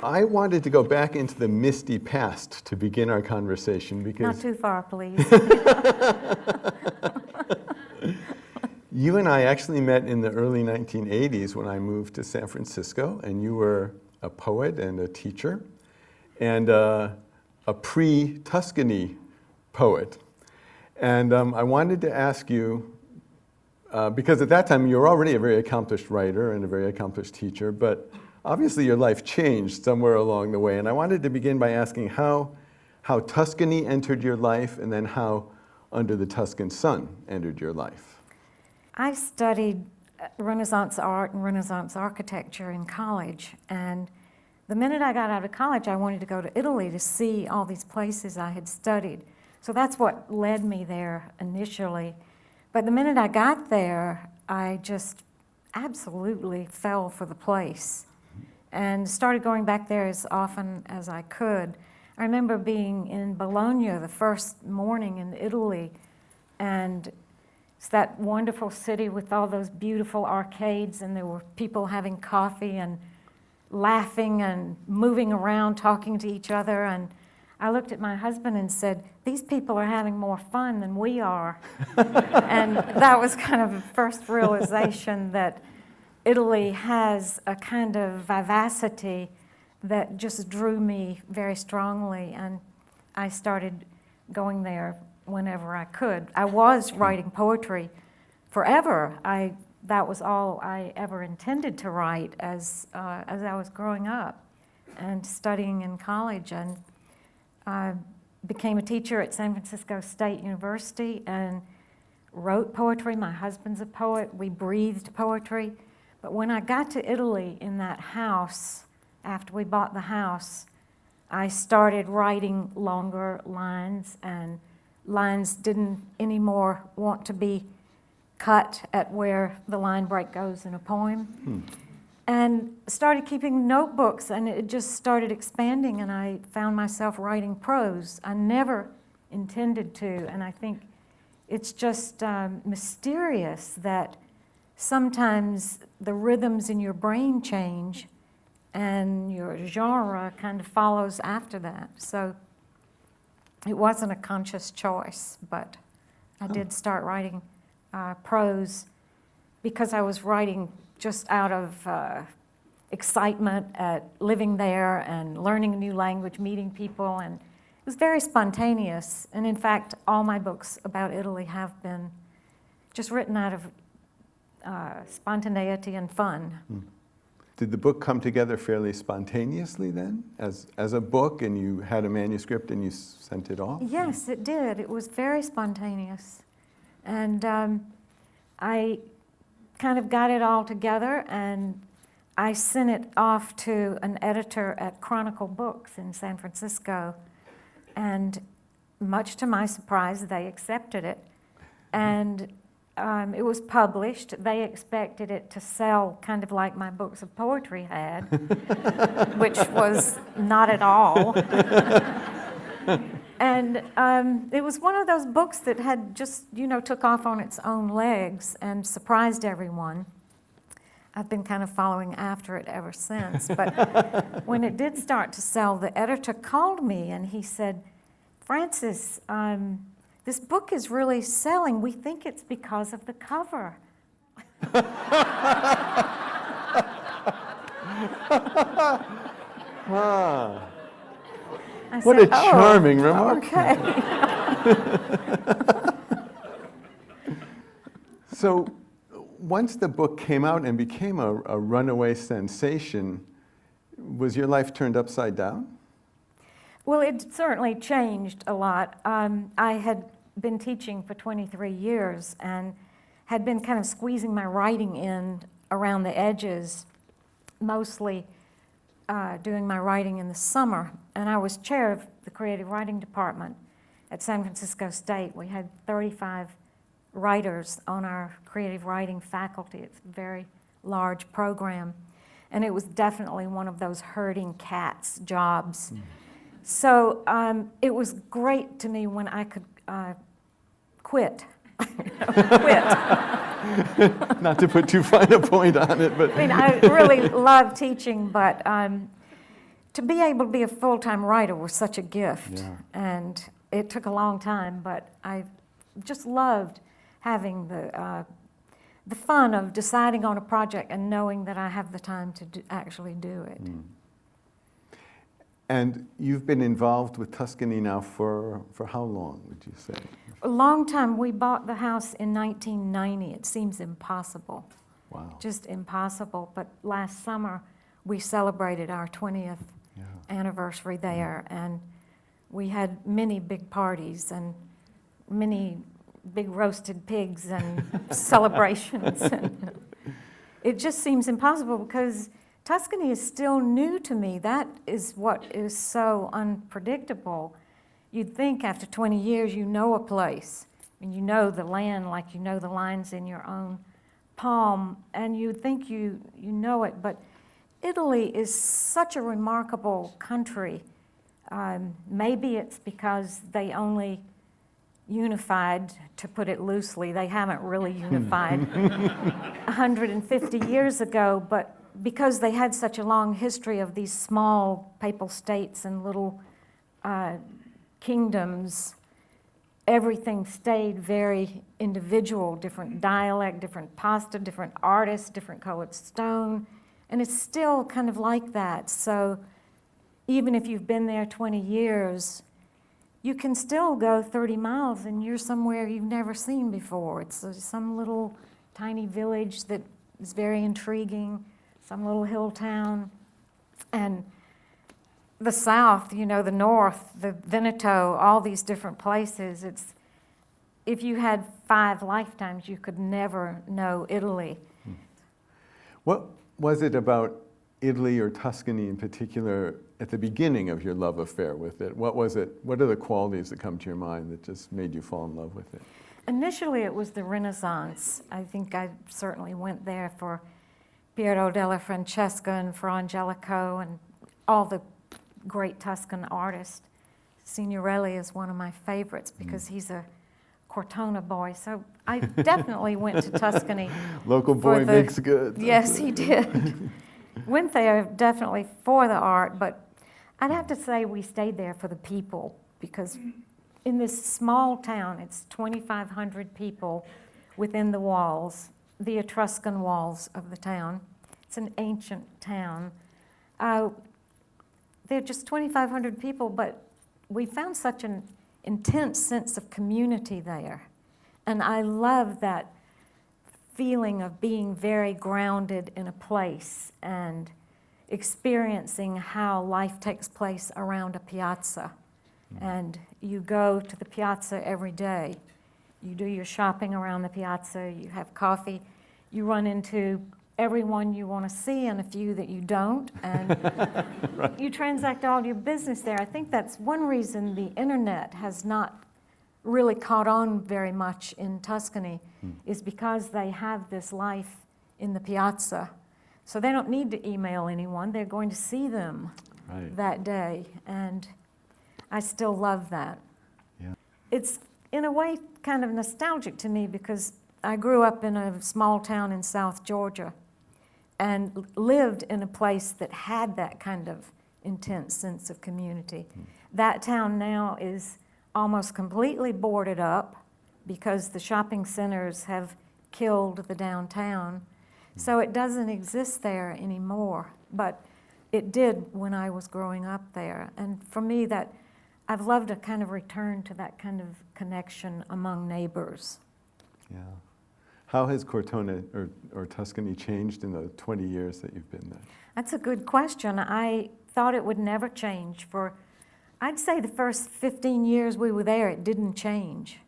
I wanted to go back into the misty past to begin our conversation because... Not too far, please. You and I actually met in the early 1980s when I moved to San Francisco, and you were a poet and a teacher, and a pre-Tuscany poet. And I wanted to ask you, because at that time you were already a very accomplished writer and a very accomplished teacher, but obviously your life changed somewhere along the way. And I wanted to begin by asking how Tuscany entered your life, and then how Under the Tuscan Sun entered your life. I studied Renaissance art and Renaissance architecture in college, and the minute I got out of college, I wanted to go to Italy to see all these places I had studied. So that's what led me there initially. But the minute I got there, I just absolutely fell for the place and started going back there as often as I could. I remember being in Bologna the first morning in Italy, and it's that wonderful city with all those beautiful arcades, and there were people having coffee and laughing and moving around, talking to each other. And I looked at my husband and said, "These people are having more fun than we are." And that was kind of the first realization that Italy has a kind of vivacity that just drew me very strongly, and I started going there whenever I could. I was writing poetry forever. That was all I ever intended to write as I was growing up and studying in college, and I became a teacher at San Francisco State University and wrote poetry. My husband's a poet. We breathed poetry. But when I got to Italy in that house, after we bought the house, I started writing longer lines, and lines didn't anymore want to be cut at where the line break goes in a poem. And started keeping notebooks, and it just started expanding, and I found myself writing prose. I never intended to, and I think it's just mysterious that sometimes the rhythms in your brain change and your genre kind of follows after that. So it wasn't a conscious choice, but I did start writing prose because I was writing just out of excitement at living there and learning a new language, meeting people, and it was very spontaneous. And in fact, all my books about Italy have been just written out of spontaneity and fun. Did the book come together fairly spontaneously then, as a book, and you had a manuscript and you sent it off? Yes, it did. It was very spontaneous. And I kind of got it all together, and I sent it off to an editor at Chronicle Books in San Francisco, and much to my surprise, they accepted it. And it was published. They expected it to sell kind of like my books of poetry had, which was not at all. And it was one of those books that had just, took off on its own legs and surprised everyone. I've been kind of following after it ever since. But when it did start to sell, the editor called me and he said, "Frances, this book is really selling. We think it's because of the cover." What a charming remark. Okay. So once the book came out and became a runaway sensation, was your life turned upside down? Well, it certainly changed a lot. I had been teaching for 23 years and had been kind of squeezing my writing in around the edges, mostly doing my writing in the summer. And I was chair of the creative writing department at San Francisco State. We had 35 writers on our creative writing faculty. It's a very large program. And it was definitely one of those herding cats jobs. So it was great to me when I could quit. Quit. Not to put too fine a point on it, but... I mean, I really love teaching, but to to be able to be a full-time writer was such a gift. Yeah. And it took a long time, but I just loved having the fun of deciding on a project and knowing that I have the time to actually do it. Mm. And you've been involved with Tuscany now for how long, would you say? A long time. We bought the house in 1990. It seems impossible. Wow. Just impossible. But last summer, we celebrated our 20th anniversary there, and we had many big parties and many big roasted pigs and celebrations. And it just seems impossible because Tuscany is still new to me. That is what is so unpredictable. You'd think after 20 years you know a place, and you know the land like you know the lines in your own palm, and you'd think you know it, but Italy is such a remarkable country. Maybe it's because they only unified, to put it loosely. They haven't really unified 150 years ago, but because they had such a long history of these small papal states and little kingdoms, everything stayed very individual, different dialect, different pasta, different artists, different colored stone, and it's still kind of like that. So even if you've been there 20 years, you can still go 30 miles and you're somewhere you've never seen before. It's some little tiny village that is very intriguing, some little hill town. And the south, you know, the north, the Veneto, all these different places, if you had 5 lifetimes, you could never know Italy. What was it about Italy or Tuscany in particular at the beginning of your love affair with it? What was it? What are the qualities that come to your mind that just made you fall in love with it? Initially, it was the Renaissance. I think I certainly went there for Piero della Francesca and Fra Angelico and all the great Tuscan artists. Signorelli is one of my favorites because he's a Cortona boy. So I definitely went to Tuscany. Local boy makes good. Yes, he did. Went there definitely for the art, but I'd have to say we stayed there for the people, because in this small town, it's 2,500 people within the walls, the Etruscan walls of the town. It's an ancient town. They're just 2,500 people, but we found such an intense sense of community there. And I love that feeling of being very grounded in a place and experiencing how life takes place around a piazza. And you go to the piazza every day. You do your shopping around the piazza, you have coffee, you run into everyone you want to see and a few that you don't, and right. You transact all your business there. I think that's one reason the internet has not really caught on very much in Tuscany, is because they have this life in the piazza. So they don't need to email anyone. They're going to see them that day. And I still love that. Yeah. It's, in a way, kind of nostalgic to me because I grew up in a small town in South Georgia and lived in a place that had that kind of intense sense of community. That town now is almost completely boarded up because the shopping centers have killed the downtown. So it doesn't exist there anymore, but it did when I was growing up there. And for me, that I've loved to kind of return to that kind of connection among neighbors. Yeah. How has Cortona or Tuscany changed in the 20 years that you've been there? That's a good question. I thought it would never change. For, I'd say the first 15 years we were there, it didn't change.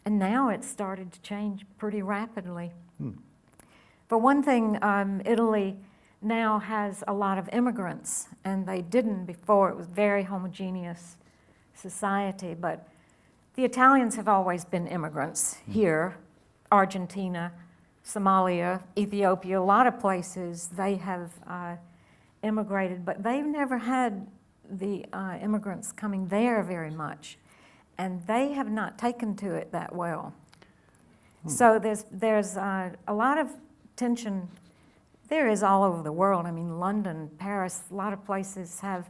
And now it's started to change pretty rapidly. For one thing, Italy now has a lot of immigrants, and they didn't before. It was very homogeneous society, but the Italians have always been immigrants here. Argentina, Somalia, Ethiopia, a lot of places they have immigrated, but they've never had the immigrants coming there very much, and they have not taken to it that well. So there's a lot of tension. There is all over the world. I mean, London, Paris, a lot of places have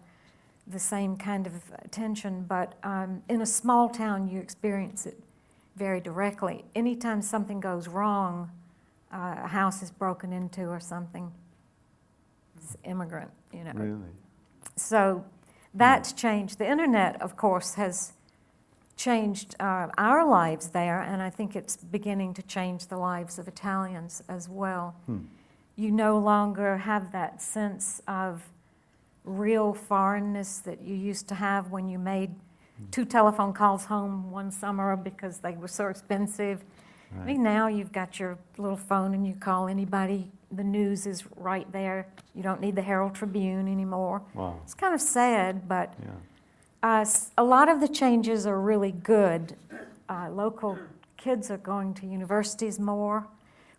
the same kind of attention, but in a small town you experience it very directly. Anytime something goes wrong, a house is broken into or something, it's immigrant, you know. Really? So that's changed. The internet, of course, has changed our lives there, and I think it's beginning to change the lives of Italians as well. You no longer have that sense of real foreignness that you used to have when you made 2 telephone calls home one summer because they were so expensive. Right. I mean, now you've got your little phone and you call anybody. The news is right there. You don't need the Herald Tribune anymore. Wow. It's kind of sad, but Yeah. a lot of the changes are really good. Local kids are going to universities more,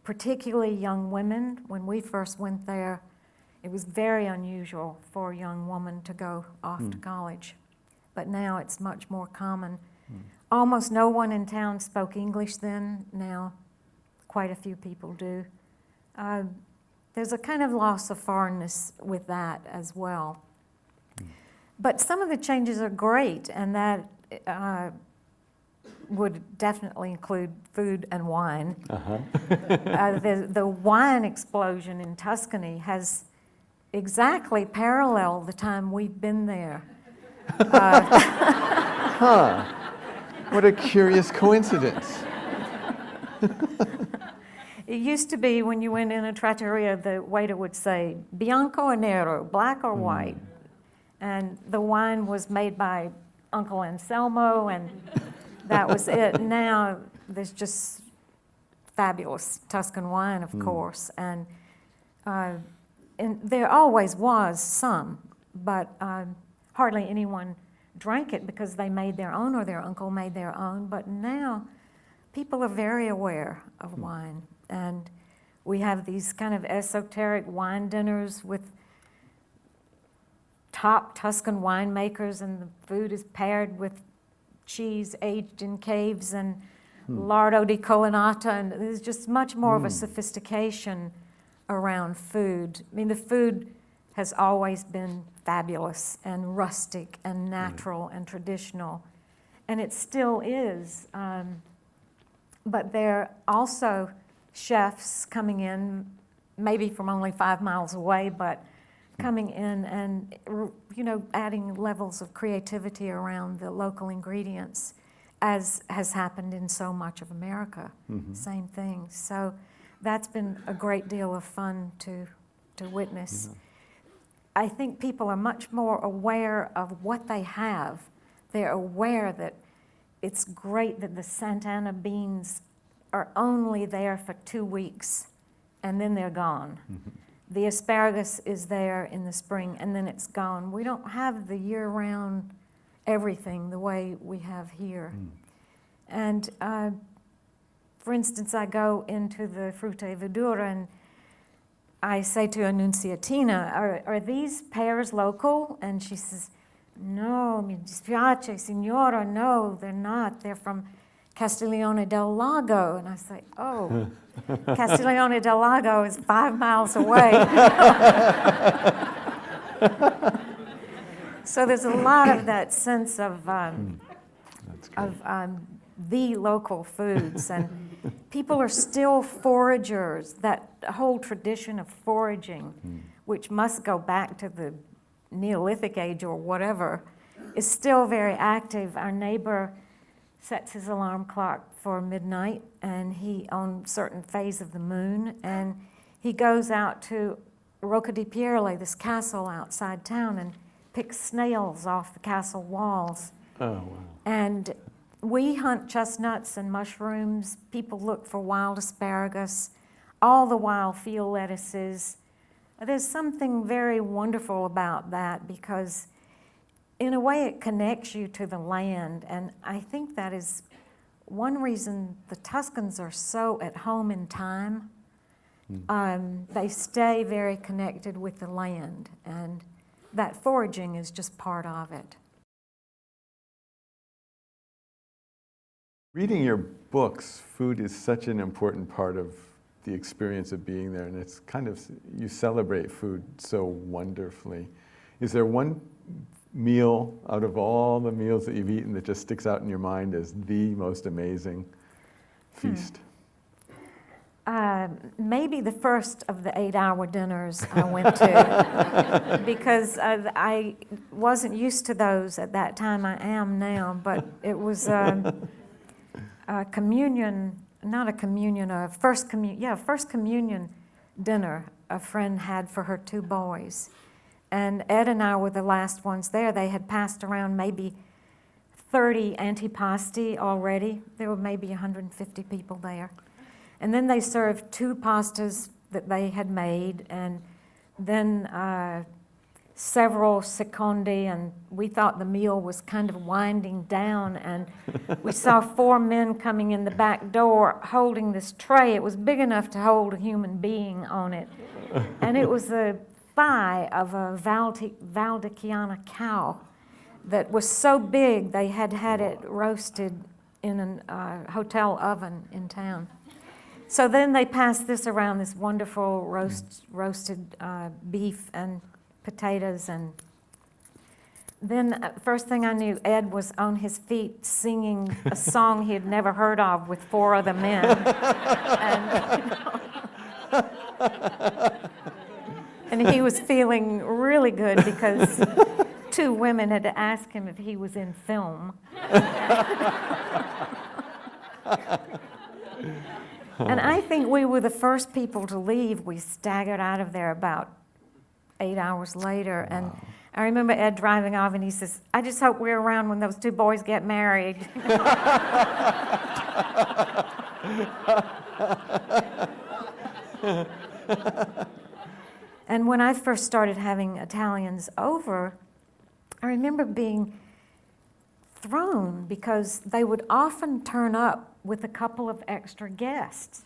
particularly young women. When we first went there, it was very unusual for a young woman to go off to college. But now it's much more common. Almost no one in town spoke English then. Now quite a few people do. There's a kind of loss of foreignness with that as well. But some of the changes are great, and that would definitely include food and wine. The wine explosion in Tuscany has exactly paralleled the time we've been there. What a curious coincidence. It used to be when you went in a trattoria, the waiter would say, bianco or nero, black or white. And the wine was made by Uncle Anselmo, and that was it. Now there's just fabulous Tuscan wine, of course. And there always was some, but hardly anyone drank it because they made their own or their uncle made their own. But now people are very aware of wine. And we have these kind of esoteric wine dinners with top Tuscan winemakers, and the food is paired with cheese aged in caves and lardo di colonnata, and there's just much more of a sophistication around food. I mean, the food has always been fabulous and rustic and natural and traditional, and it still is. But there are also chefs coming in, maybe from only 5 miles away, but coming in and, you know, adding levels of creativity around the local ingredients, as has happened in so much of America. Same thing. So that's been a great deal of fun to witness. I think people are much more aware of what they have. They're aware that it's great that the Sant'Anna beans are only there for 2 weeks and then they're gone. The asparagus is there in the spring and then it's gone. We don't have the year-round everything the way we have here. And for instance, I go into the Frutta e Verdura and I say to Annunziatina, are these pears local? And she says, no, mi dispiace, signora, no, they're not. They're from Castiglione del Lago. And I say, oh, Castiglione del Lago is 5 miles away. So there's a lot of that sense of the local foods, and people are still foragers. That whole tradition of foraging, which must go back to the Neolithic age or whatever, is still very active. Our neighbor sets his alarm clock for midnight, and on certain phase of the moon, and he goes out to Rocca di Pierle, this castle outside town, and picks snails off the castle walls. Oh, wow. And we hunt chestnuts and mushrooms. People look for wild asparagus, all the wild field lettuces. There's something very wonderful about that because in a way it connects you to the land, and I think that is one reason the Tuscans are so at home in time. They stay very connected with the land, and that foraging is just part of it. Reading your books, food is such an important part of the experience of being there, and it's kind of, you celebrate food so wonderfully. Is there one meal out of all the meals that you've eaten that just sticks out in your mind as the most amazing feast? Maybe the first of the 8-hour dinners I went to, because I wasn't used to those at that time. I am now, but it was a communion, not a communion, a first communion dinner a friend had for her 2 boys. And Ed and I were the last ones there. They had passed around maybe 30 antipasti already. There were maybe 150 people there. And then they served 2 pastas that they had made, and then several secondi, and we thought the meal was kind of winding down, and we saw 4 men coming in the back door holding this tray. It was big enough to hold a human being on it, and it was the thigh of a Valdichiana cow that was so big they had had it roasted in a hotel oven in town. So then they passed this around, this wonderful roasted beef and potatoes, and then first thing I knew, Ed was on his feet singing a song he had never heard of with 4 other men. And he was feeling really good because 2 women had asked him if he was in film. And I think we were the first people to leave. We staggered out of there about 8 hours later. Wow. And I remember Ed driving off, and he says, "I just hope we're around when those 2 boys get married." And when I first started having Italians over, I remember being thrown because they would often turn up with a couple of extra guests.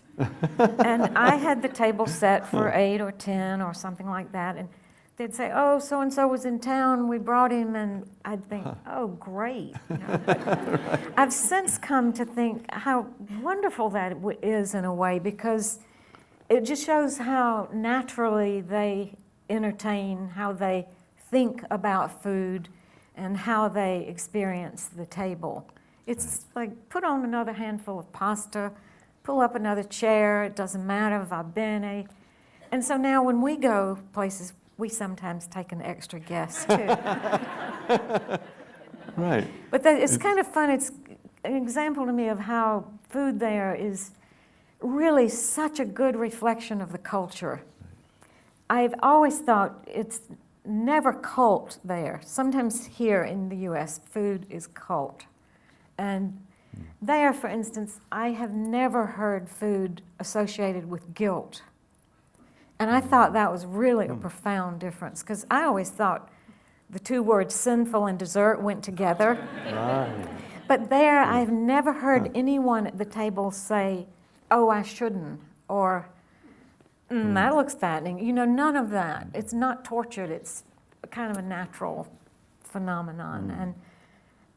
And I had the table set for 8 or 10 or something like that, and they'd say, "Oh, so-and-so was in town, we brought him," and I'd think, "Oh, great." You know, but I've since come to think how wonderful that is in a way, because it just shows how naturally they entertain, how they think about food, and how they experience the table. It's like, put on another handful of pasta, pull up another chair, it doesn't matter, va bene. And so now when we go places, we sometimes take an extra guest too. Right. But it's kind of fun. It's an example to me of how food there is really such a good reflection of the culture. I've always thought it's never cult there. Sometimes here in the US, food is cult. And there, for instance, I have never heard food associated with guilt. And I thought that was really a profound difference, because I always thought the 2 words sinful and dessert went together. Right. But there, I've never heard anyone at the table say, "Oh, I shouldn't," or "That looks fattening." You know, none of that. It's not tortured. It's kind of a natural phenomenon. And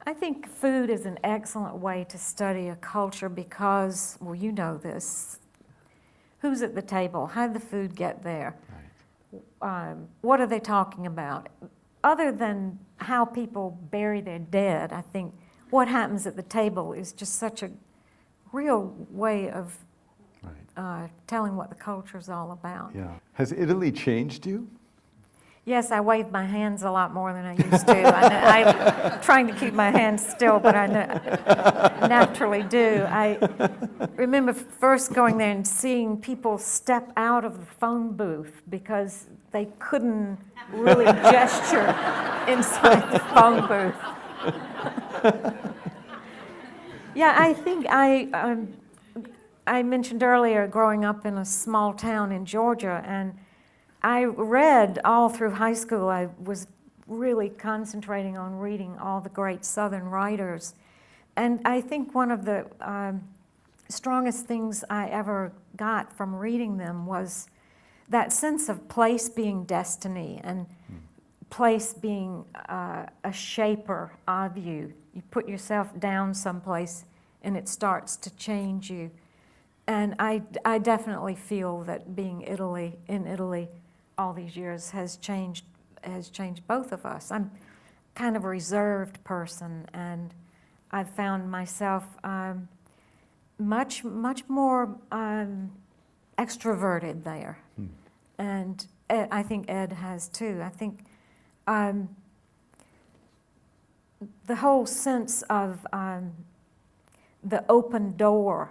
I think food is an excellent way to study a culture because, well, you know this, who's at the table? How did the food get there? Right. What are they talking about? Other than how people bury their dead, I think what happens at the table is just such a real way of telling what the culture is all about. Yeah. Has Italy changed you? Yes, I wave my hands a lot more than I used to. I'm trying to keep my hands still, but I naturally do. I remember first going there and seeing people step out of the phone booth because they couldn't really gesture inside the phone booth. Yeah, I think I mentioned earlier growing up in a small town in Georgia, and I read all through high school. I was really concentrating on reading all the great Southern writers. And I think one of the strongest things I ever got from reading them was that sense of place being destiny and place being a shaper of you. You put yourself down someplace and it starts to change you. And I definitely feel that being in Italy all these years has changed both of us. kind of a reserved person, and I've found myself much more extroverted there. And I think Ed has too. I think the whole sense of the open door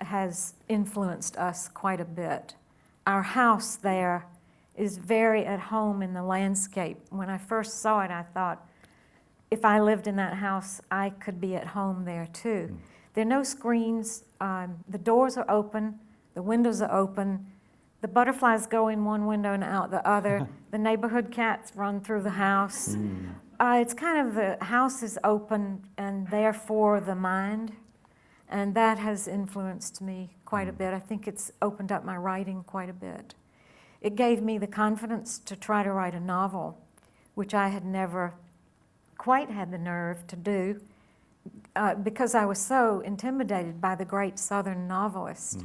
has influenced us quite a bit. Our house there is very at home in the landscape. When I first saw it, I thought, if I lived in that house, I could be at home there too. There are no screens, the doors are open, the windows are open, the butterflies go in one window and out the other, the neighborhood cats run through the house. It's kind of, the house is open and therefore the mind, and that has influenced me quite a bit. I think it's opened up my writing quite a bit. It gave me the confidence to try to write a novel, which I had never quite had the nerve to do because I was so intimidated by the great Southern novelist.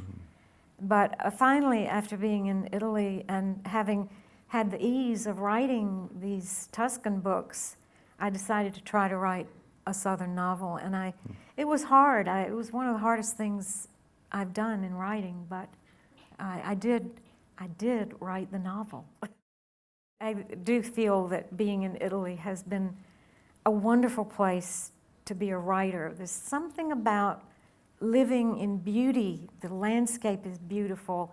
But finally, after being in Italy and having had the ease of writing these Tuscan books, I decided to try to write a Southern novel. And it was hard. It was one of the hardest things I've done in writing, but I did write the novel. I do feel that being in Italy has been a wonderful place to be a writer. There's something about living in beauty. The landscape is beautiful.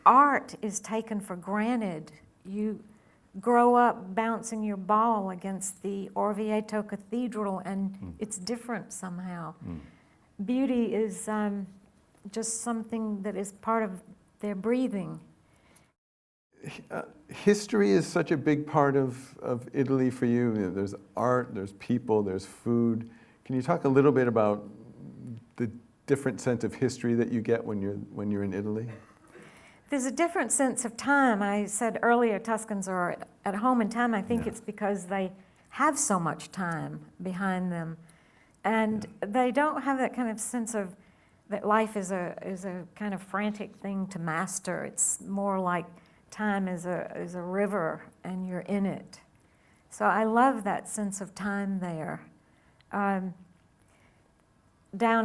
Art is taken for granted. You grow up bouncing your ball against the Orvieto Cathedral and it's different somehow. Beauty is just something that is part of their breathing. History is such a big part of Italy for you. You know, there's art, there's people, there's food. Can you talk a little bit about the different sense of history that you get when you're in Italy? There's a different sense of time. I said earlier Tuscans are at home in time. I think it's because they have so much time behind them. And they don't have that kind of sense of that life is a kind of frantic thing to master. It's more like time is a river and you're in it. So I love that sense of time there. Down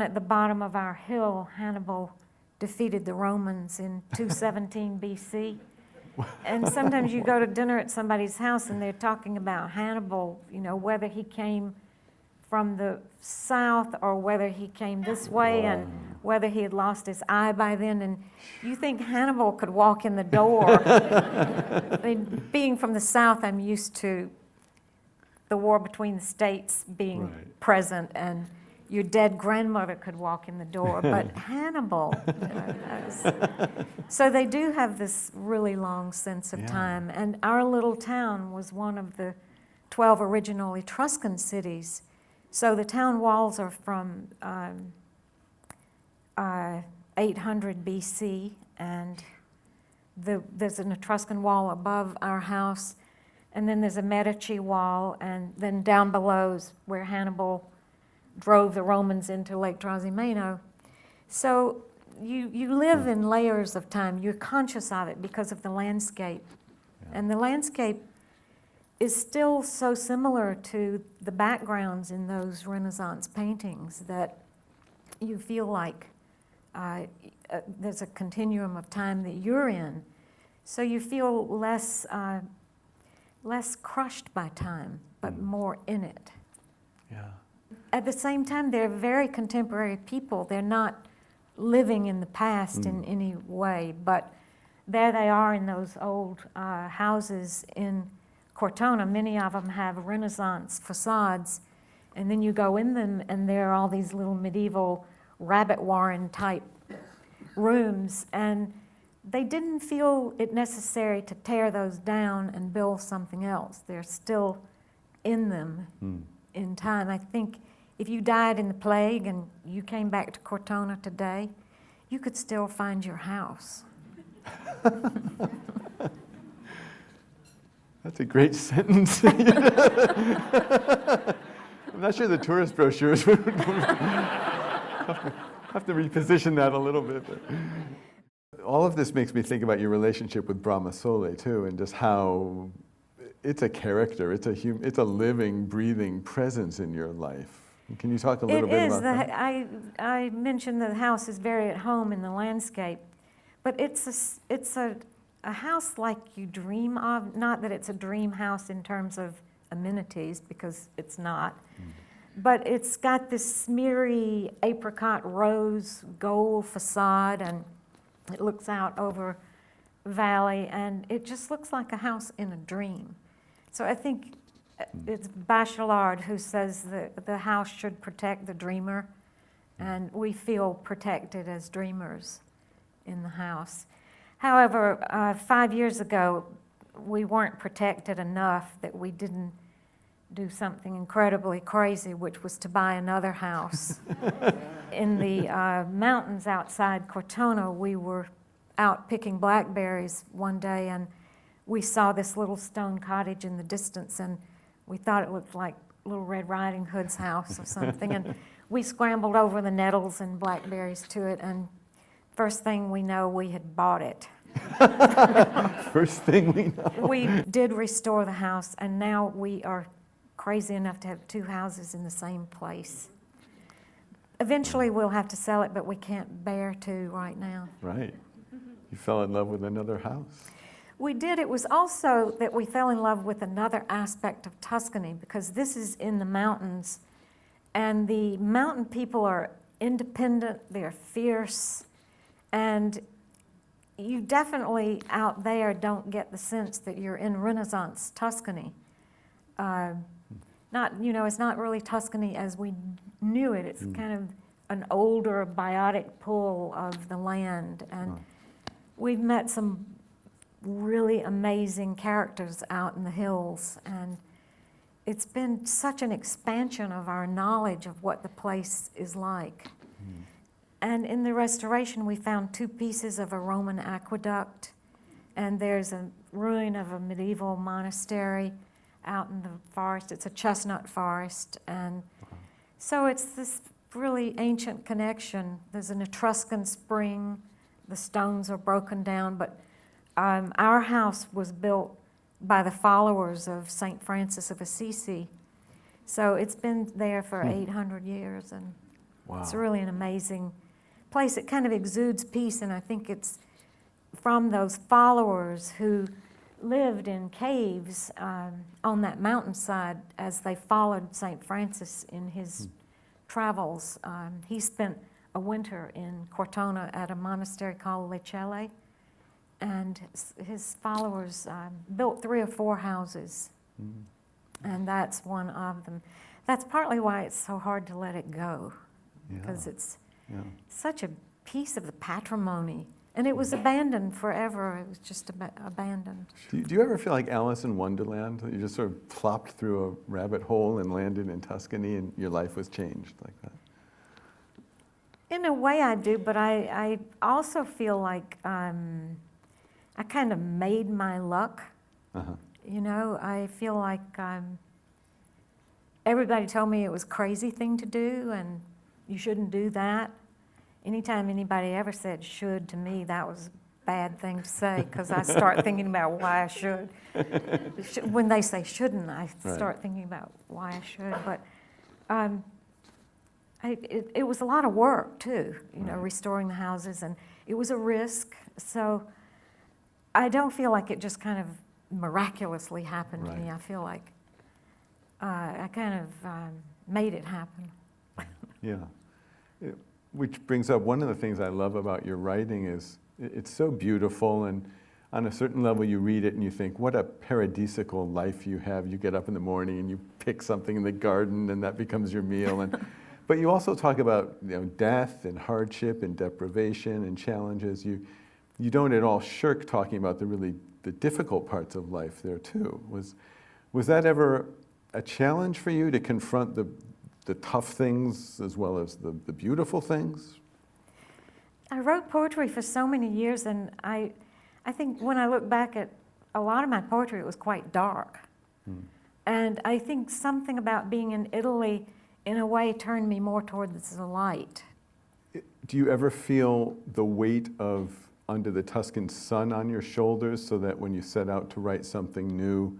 at the bottom of our hill, Hannibal defeated the Romans in 217 BC. And sometimes you go to dinner at somebody's house and they're talking about Hannibal, you know, whether he came from the south or whether he came this way and whether he had lost his eye by then. And you think Hannibal could walk in the door. I mean, being from the south, I'm used to the war between the states being present, and your dead grandmother could walk in the door, but Hannibal, you know, so they do have this really long sense of time. And our little town was one of the 12 original Etruscan cities. So the town walls are from 800 BC, and there's an Etruscan wall above our house, and then there's a Medici wall, and then down below is where Hannibal drove the Romans into Lake Trasimeno. So you live in layers of time. You're conscious of it because of the landscape. And the landscape is still so similar to the backgrounds in those Renaissance paintings that you feel like there's a continuum of time that you're in. So you feel less crushed by time, but more in it. At the same time, they're very contemporary people. They're not living in the past in any way, but there they are in those old houses in Cortona. Many of them have Renaissance facades, and then you go in them and there are all these little medieval rabbit warren type rooms, and they didn't feel it necessary to tear those down and build something else. They're still in them in time. I think if you died in the plague and you came back to Cortona today, you could still find your house. That's a great sentence. I'm not sure the tourist brochures would have to reposition that a little bit. But. All of this makes me think about your relationship with Brahma Sole too, and just how it's a character. It's a living, breathing presence in your life. Can you talk a little bit about that? I mentioned the house is very at home in the landscape, but it's a house like you dream of. Not that it's a dream house in terms of amenities, because it's not. But it's got this smeary apricot rose gold facade, and it looks out over valley, and it just looks like a house in a dream. So I think it's Bachelard who says that the house should protect the dreamer, and we feel protected as dreamers in the house. However, 5 years ago, we weren't protected enough that we didn't do something incredibly crazy, which was to buy another house. In the mountains outside Cortona, we were out picking blackberries one day, and we saw this little stone cottage in the distance, and we thought it looked like Little Red Riding Hood's house or something. And we scrambled over the nettles and blackberries to it, and first thing we know, we had bought it. First thing we know. We did restore the house, and now we are crazy enough to have 2 houses in the same place. Eventually we'll have to sell it, but we can't bear to right now. Right. You fell in love with another house. We did. It was also that we fell in love with another aspect of Tuscany, because this is in the mountains, and the mountain people are independent, they're fierce, and you definitely out there don't get the sense that you're in Renaissance Tuscany. It's not really Tuscany as we knew it. It's kind of an older biotic pull of the land. And we've met some really amazing characters out in the hills. And it's been such an expansion of our knowledge of what the place is like. And in the restoration, we found 2 pieces of a Roman aqueduct. And there's a ruin of a medieval monastery out in the forest. It's a chestnut forest, and so it's this really ancient connection. There's an Etruscan spring, the stones are broken down, but our house was built by the followers of St. Francis of Assisi, so it's been there for 800 years, and it's really an amazing place. It kind of exudes peace, and I think it's from those followers who lived in caves on that mountainside as they followed St. Francis in his travels. He spent a winter in Cortona at a monastery called Le Celle, and his followers built 3 or 4 houses, and that's one of them. That's partly why it's so hard to let it go, because it's such a piece of the patrimony. And it was abandoned forever. It was just abandoned. Do you ever feel like Alice in Wonderland? You just sort of plopped through a rabbit hole and landed in Tuscany, and your life was changed like that? In a way I do, but I also feel like I kind of made my luck. You know, I feel like everybody told me it was a crazy thing to do, and you shouldn't do that. Anytime anybody ever said should to me, that was a bad thing to say, because I start thinking about why I should. When they say shouldn't, I start thinking about why I should. But it was a lot of work too, you know, restoring the houses, and it was a risk. So I don't feel like it just kind of miraculously happened to me. I feel like I kind of made it happen. Yeah. Which brings up one of the things I love about your writing is it's so beautiful, and on a certain level you read it and you think, what a paradisical life you have. You get up in the morning and you pick something in the garden and that becomes your meal. But you also talk about, you know, death and hardship and deprivation and challenges. You don't at all shirk talking about the difficult parts of life there too. Was that ever a challenge for you to confront the tough things as well as the beautiful things? I wrote poetry for so many years, and I think when I look back at a lot of my poetry, it was quite dark. And I think something about being in Italy, in a way, turned me more towards the light. Do you ever feel the weight of Under the Tuscan Sun on your shoulders, so that when you set out to write something new,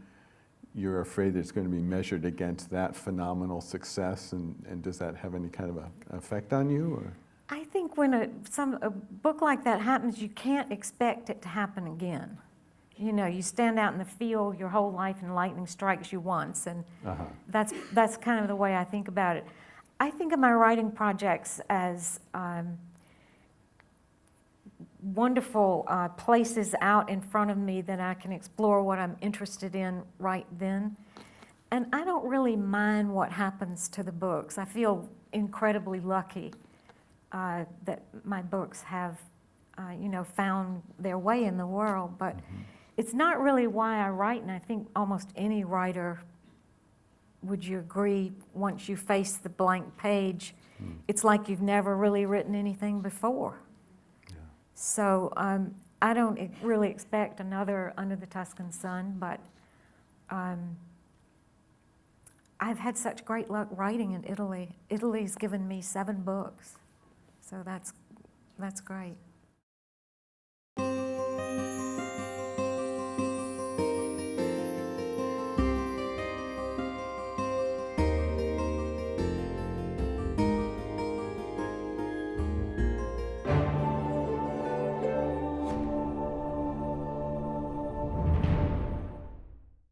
you're afraid it's going to be measured against that phenomenal success, and does that have any kind of a effect on you? Or? I think when a book like that happens, you can't expect it to happen again. You know, you stand out in the field your whole life and lightning strikes you once, and that's kind of the way I think about it. I think of my writing projects as wonderful places out in front of me that I can explore what I'm interested in right then. And I don't really mind what happens to the books. I feel incredibly lucky that my books have, you know, found their way in the world. But it's not really why I write, and I think almost any writer, would you agree, once you face the blank page, it's like you've never really written anything before. So I don't really expect another Under the Tuscan Sun, but I've had such great luck writing in Italy. Italy's given me 7 books, so that's great.